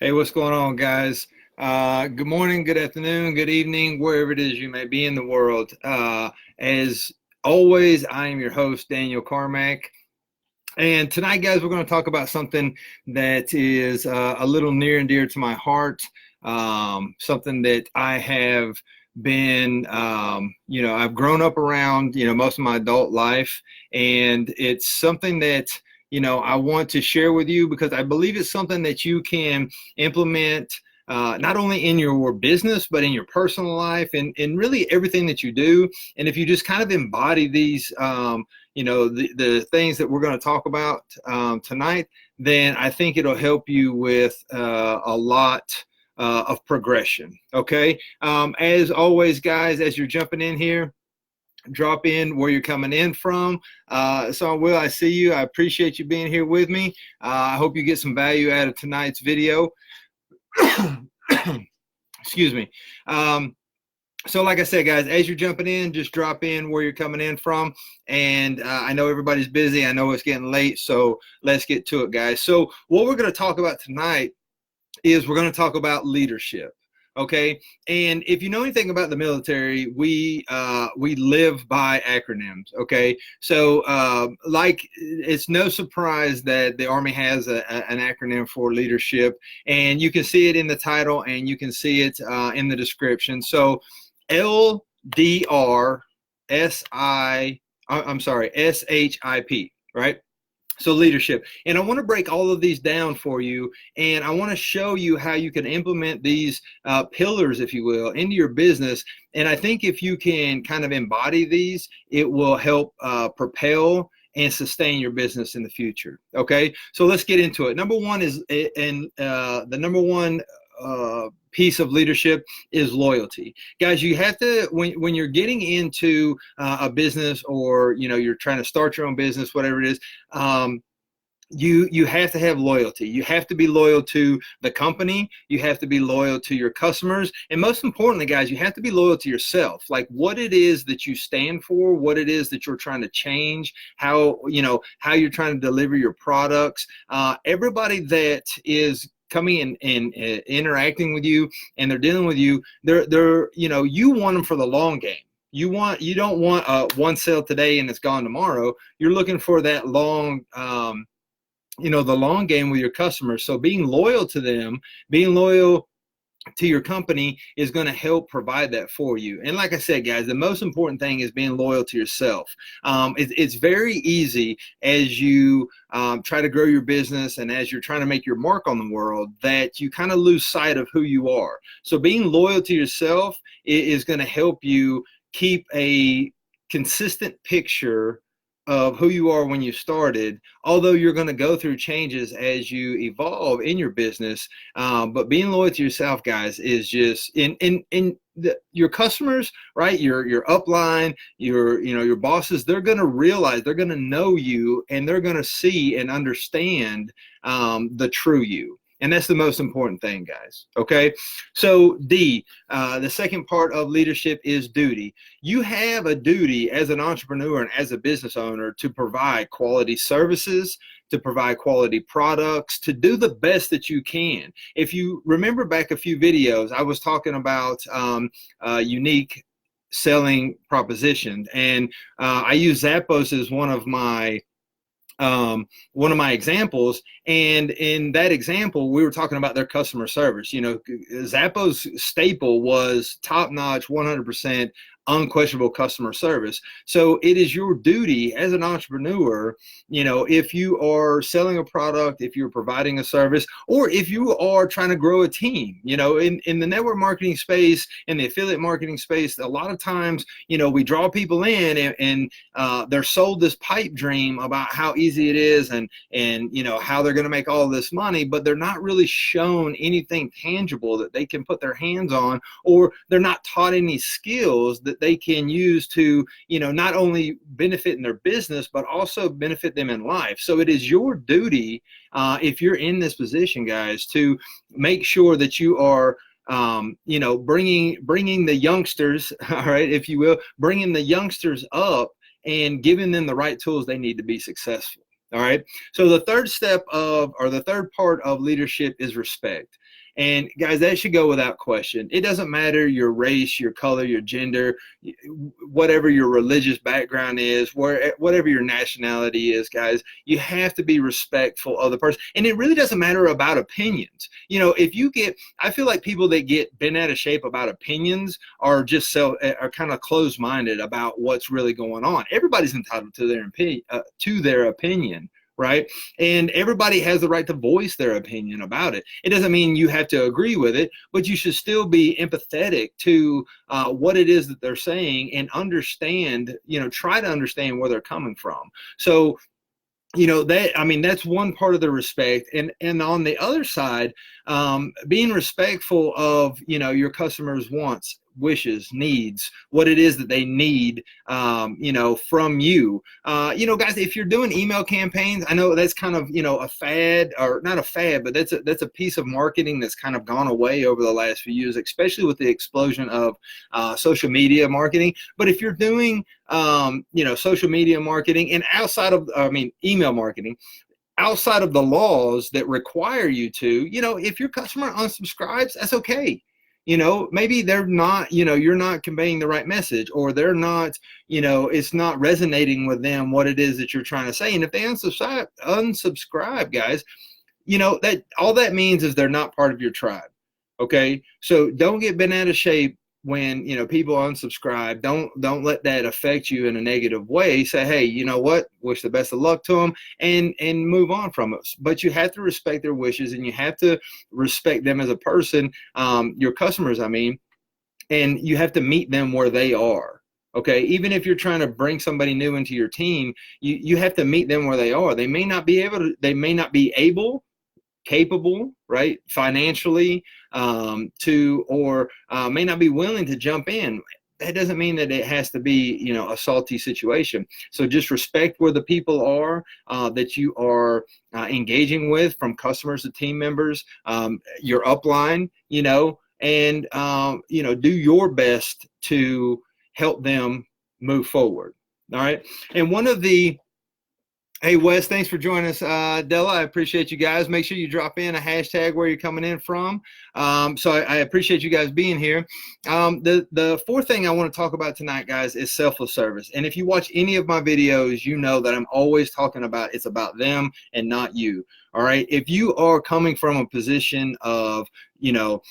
Hey, what's going on, guys? Good morning, good afternoon, good evening, wherever it is you may be in the world. As always, I am your host, Daniel Carmack. And tonight, guys, we're going to talk about something that is a little near and dear to my heart, something that I have been, I've grown up around, most of my adult life. And it's something that, I want to share with you because I believe it's something that you can implement not only in your business, but in your personal life and really everything that you do. And if you just kind of embody these, the things that we're going to talk about tonight, then I think it'll help you with a lot of progression. Okay. As always, guys, as you're jumping in here, drop in where you're coming in from. So Will, I see you. I appreciate you being here with me. I hope you get some value out of tonight's video. Excuse me. So like I said, guys, as you're jumping in, just drop in where you're coming in from. And I know everybody's busy. I know it's getting late. So let's get to it, guys. So what we're going to talk about tonight is we're going to talk about leadership. Okay. And if you know anything about the military, we live by acronyms. Okay. So it's no surprise that the Army has an acronym for leadership, and you can see it in the title and you can see it in the description. So SHIP, right? So leadership. And I want to break all of these down for you. And I want to show you how you can implement these pillars, if you will, into your business. And I think if you can kind of embody these, it will help propel and sustain your business in the future. Okay. So let's get into it. Number one is, the number one piece of leadership is loyalty. Guys, you have to, when you're getting into a business, or you're trying to start your own business, whatever it is, you have to have loyalty. You have to be loyal to the company. You have to be loyal to your customers. And most importantly, guys, you have to be loyal to yourself. Like what it is that you stand for, what it is that you're trying to change, how you're trying to deliver your products. Everybody that is coming and interacting with you and they're dealing with you, they're you want them for the long game. You don't want one sale today and it's gone tomorrow. You're looking for that long, the long game with your customers. So being loyal to them, being loyal to your company is going to help provide that for you. And like I said, guys, the most important thing is being loyal to yourself. It's very easy as you try to grow your business and as you're trying to make your mark on the world that you kind of lose sight of who you are. So being loyal to yourself is going to help you keep a consistent picture of who you are when you started, although you're going to go through changes as you evolve in your business. But being loyal to yourself, guys, is just your customers, right? Your upline, your bosses, they're going to realize, they're going to know you, and they're going to see and understand the true you. And that's the most important thing, guys. Okay. So D, the second part of leadership is duty. You have a duty as an entrepreneur and as a business owner to provide quality services, to provide quality products, to do the best that you can. If you remember back a few videos, I was talking about unique selling propositions, and I use Zappos as one of my examples. And in that example, we were talking about their customer service. Zappos staple was top-notch, 100% unquestionable customer service. So it is your duty as an entrepreneur, if you are selling a product, if you're providing a service, or if you are trying to grow a team, in the network marketing space, in the affiliate marketing space, a lot of times, we draw people in and they're sold this pipe dream about how easy it is and how they're going to make all this money, but they're not really shown anything tangible that they can put their hands on, or they're not taught any skills that they can use to, not only benefit in their business, but also benefit them in life. So it is your duty, if you're in this position, guys, to make sure that you are bringing the youngsters, all right, bringing the youngsters up and giving them the right tools they need to be successful. All right. So the third step of, or the third part of leadership is respect. And guys, that should go without question. It doesn't matter your race, your color, your gender, whatever your religious background is, whatever your nationality is, guys, you have to be respectful of the person. And it really doesn't matter about opinions. You know, if you get, I feel like people that get bent out of shape about opinions are just are kind of closed-minded about what's really going on. Everybody's entitled to their opinion. Right? And everybody has the right to voice their opinion about it. It doesn't mean you have to agree with it, but you should still be empathetic to what it is that they're saying and understand, you know, try to understand where they're coming from. So, you know, that, I mean, that's one part of the respect. And on the other side, being respectful of, you know, your customers' wants, wishes, needs, what it is that they need, you know, from you. You know, guys, if you're doing email campaigns, I know that's kind of, you know, a fad, or not a fad, but that's a piece of marketing that's kind of gone away over the last few years, especially with the explosion of social media marketing. But if you're doing, you know, social media marketing and outside of, I mean, email marketing, outside of the laws that require you to, you know, if your customer unsubscribes, that's okay. You know, maybe they're not, you know, you're not conveying the right message, or they're not, you know, it's not resonating with them what it is that you're trying to say. And if they unsubscribe, guys, you know, that all that means is they're not part of your tribe. Okay. So don't get bent out of shape when, you know, people unsubscribe. Don't let that affect you in a negative way. Say, hey, you know what, wish the best of luck to them, and move on from it. But you have to respect their wishes, and you have to respect them as a person, your customers, I mean, and you have to meet them where they are. Okay, even if you're trying to bring somebody new into your team, you have to meet them where they are. They may not be able, capable, right, financially, or may not be willing to jump in. That doesn't mean that it has to be, you know, a salty situation. So just respect where the people are that you are engaging with, from customers to team members, your upline, you know, and you know, do your best to help them move forward. All right. And one of the Hey, Wes, thanks for joining us. Della, I appreciate you guys. Make sure you drop in a hashtag where you're coming in from. So I appreciate you guys being here. The fourth thing I want to talk about tonight, guys, is selfless service. And if you watch any of my videos, you know that I'm always talking about it's about them and not you. All right. If you are coming from a position of, you know,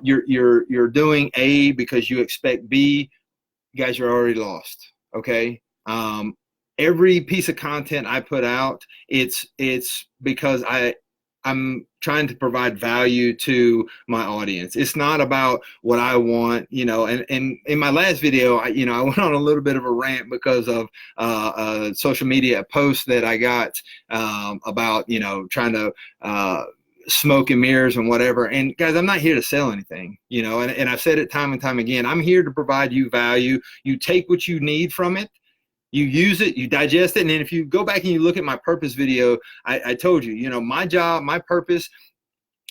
you're doing A because you expect B, guys, you're already lost. Okay. Every piece of content I put out, it's because I'm trying to provide value to my audience. It's not about what I want, you know. And in my last video, I went on a little bit of a rant because of a social media post that I got about, you know, trying to smoke and mirrors and whatever. And guys, I'm not here to sell anything, you know. And I've said it time and time again. I'm here to provide you value. You take what you need from it. You use it, you digest it, and then if you go back and you look at my purpose video, I told you, you know, my job, my purpose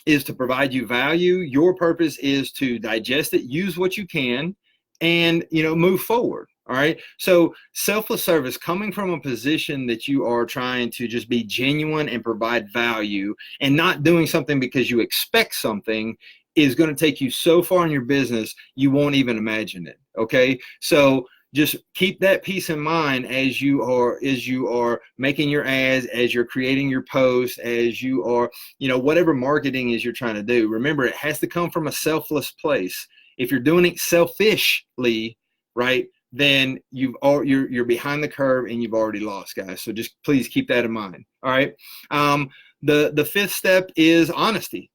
is to provide you value. Your purpose is to digest it, use what you can, and, you know, move forward. All right. So selfless service, coming from a position that you are trying to just be genuine and provide value, and not doing something because you expect something, is going to take you so far in your business you won't even imagine it. Okay. So just keep that piece in mind as you are making your ads, as you're creating your posts, as you are, you know, whatever marketing is you're trying to do. Remember, it has to come from a selfless place. If you're doing it selfishly, right, then you're behind the curve and you've already lost, guys. So just please keep that in mind. All right. The fifth step is honesty.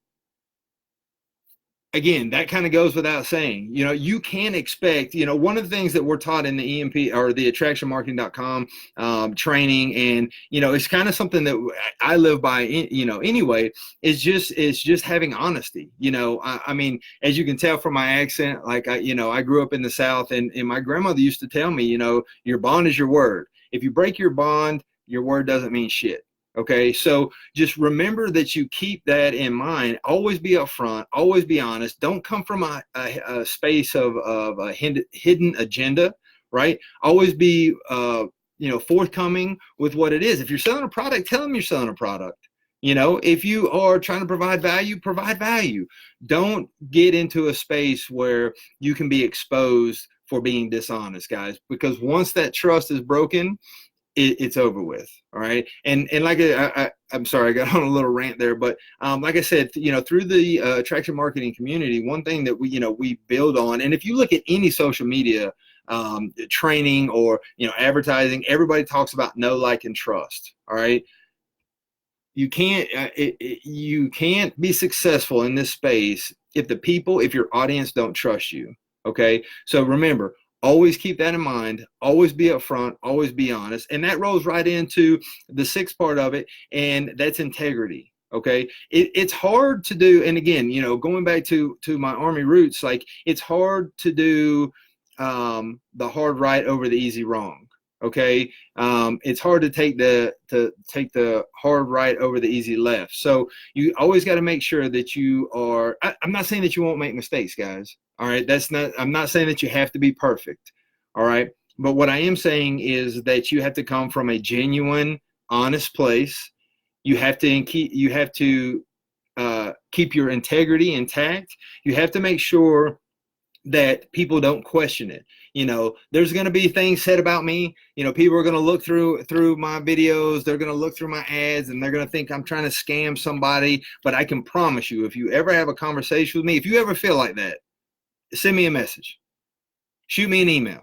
Again, that kind of goes without saying. You know, you can expect, you know, one of the things that we're taught in the EMP or the attractionmarketing.com training, and, you know, it's kind of something that I live by, you know, anyway, is just having honesty. You know, I mean, as you can tell from my accent, like, I grew up in the South, and my grandmother used to tell me, you know, your bond is your word. If you break your bond, your word doesn't mean shit. Okay, so just remember that you keep that in mind. Always be upfront. Always be honest. Don't come from a space of a hidden agenda, right? Always be forthcoming with what it is. If you're selling a product, tell them you're selling a product. If you are trying to provide value, provide value. Don't get into a space where you can be exposed for being dishonest, guys, because once that trust is broken, it's over with. All right. And like I'm sorry, I got on a little rant there, but like I said, through the Attraction Marketing community, one thing that we build on, and if you look at any social media training or advertising, everybody talks about know, like, and trust. All right. You can't be successful in this space if your audience don't trust you. Okay. So remember, always keep that in mind. Always be upfront, always be honest. And that rolls right into the sixth part of it, and that's integrity. Okay. It's hard to do. And again, going back to my Army roots, like, it's hard to do the hard right over the easy wrong. Okay. It's hard to take the hard right over the easy left. So you always got to make sure that you are, I'm not saying that you won't make mistakes, guys. All right. I'm not saying that you have to be perfect. All right. But what I am saying is that you have to come from a genuine, honest place. You have to keep your integrity intact. You have to make sure that people don't question it. There's going to be things said about me. People are going to look through my videos. They're going to look through my ads, and they're going to think I'm trying to scam somebody. But I can promise you, if you ever have a conversation with me, if you ever feel like that, send me a message, shoot me an email.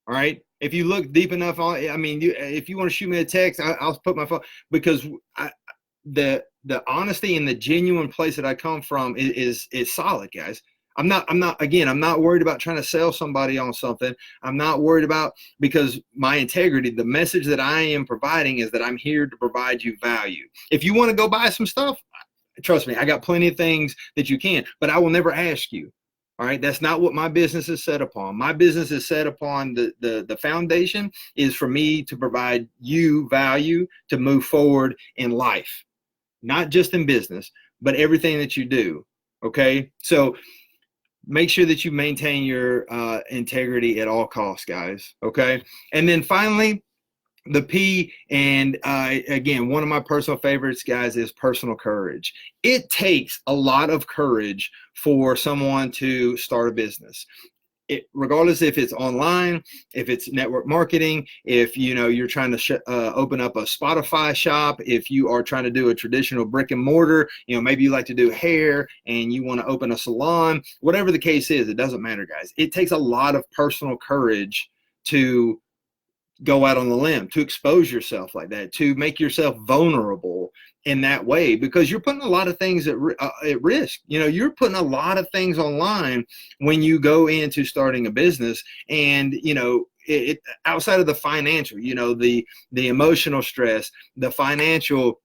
All right. If you look deep enough if you want to shoot me a text, I'll put my phone, because the honesty and the genuine place that I come from is solid, guys. I'm not worried about trying to sell somebody on something. I'm not worried about, because my integrity, the message that I am providing is that I'm here to provide you value. If you want to go buy some stuff, trust me, I got plenty of things that you can, but I will never ask you. All right. That's not what my business is set upon. My business is set upon the foundation is for me to provide you value to move forward in life, not just in business, but everything that you do. Okay. So make sure that you maintain your integrity at all costs, guys. Okay. And then finally, the P, and again, one of my personal favorites, guys, is personal courage. It takes a lot of courage for someone to start a business. Regardless if it's online, if it's network marketing, if you're trying to open up a Spotify shop, if you are trying to do a traditional brick and mortar, maybe you like to do hair and you want to open a salon, whatever the case is, it doesn't matter, guys. It takes a lot of personal courage to go out on the limb, to expose yourself like that, to make yourself vulnerable in that way, because you're putting a lot of things at risk. You're putting a lot of things online when you go into starting a business, and outside of the financial, the emotional stress, the financial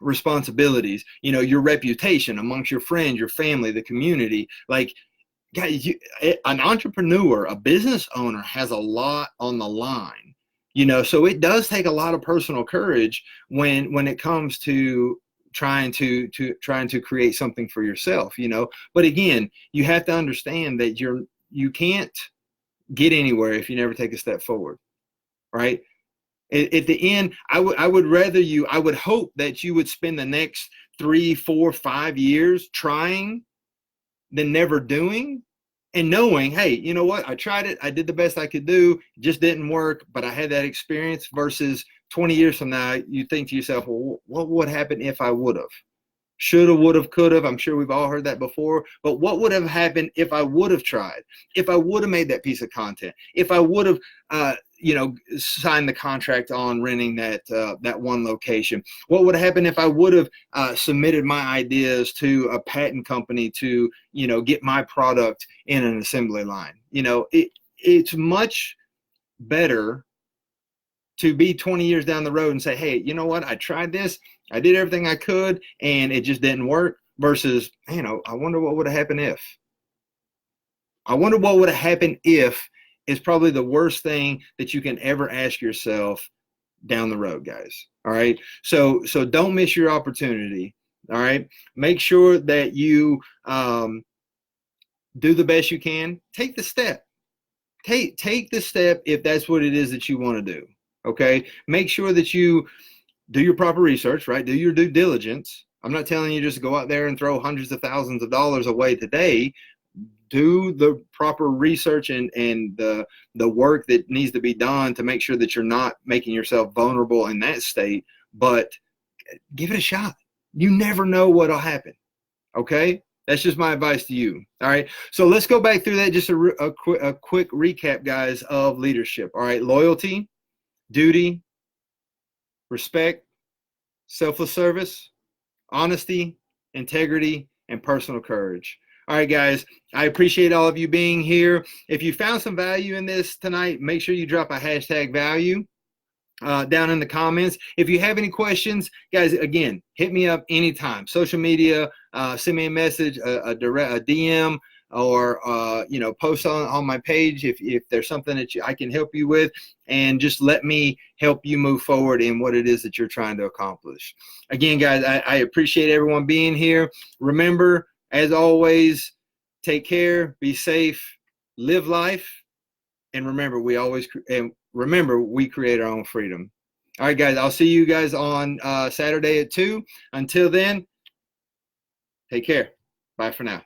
responsibilities, your reputation amongst your friends, your family, the community. Like, guys, an entrepreneur, a business owner has a lot on the line. So it does take a lot of personal courage when it comes to trying to create something for yourself, But again, you have to understand that you can't get anywhere if you never take a step forward, right? At the end, I would hope that you would spend the next 3, 4, 5 years trying than never doing. And knowing, hey, you know what? I tried it. I did the best I could do. It just didn't work, but I had that experience, versus 20 years from now, you think to yourself, well, what would happen if I would have? Shoulda, woulda, coulda. I'm sure we've all heard that before. But what would have happened if I would have tried? If I would have made that piece of content? If I would have, signed the contract on renting that one location? What would happen if I would have submitted my ideas to a patent company to, get my product in an assembly line? It's much better to be 20 years down the road and say, hey, you know what? I tried this. I did everything I could and it just didn't work, versus, I wonder what would have happened if. I wonder what would have happened if is probably the worst thing that you can ever ask yourself down the road, guys. All right. So don't miss your opportunity. All right. Make sure that you do the best you can. Take the step. Take the step if that's what it is that you want to do. Okay, make sure that you do your proper research, right? Do your due diligence. I'm not telling you just to go out there and throw hundreds of thousands of dollars away today. Do the proper research and the work that needs to be done to make sure that you're not making yourself vulnerable in that state, but give it a shot. You never know what'll happen. Okay, that's just my advice to you. All right, so let's go back through that, just a quick recap, guys, of leadership. All right, loyalty, duty, respect, selfless service, honesty, integrity, and personal courage. All right, guys, I appreciate all of you being here. If you found some value in this tonight, make sure you drop a hashtag value down in the comments. If you have any questions, guys, again, hit me up anytime. Social media, send me a message, a DM, or post on my page if there's something that I can help you with, and just let me help you move forward in what it is that you're trying to accomplish. Again, guys, I appreciate everyone being here. Remember, as always, take care, be safe, live life, and remember, we create our own freedom. All right, guys, I'll see you guys on Saturday at 2. Until then, take care. Bye for now.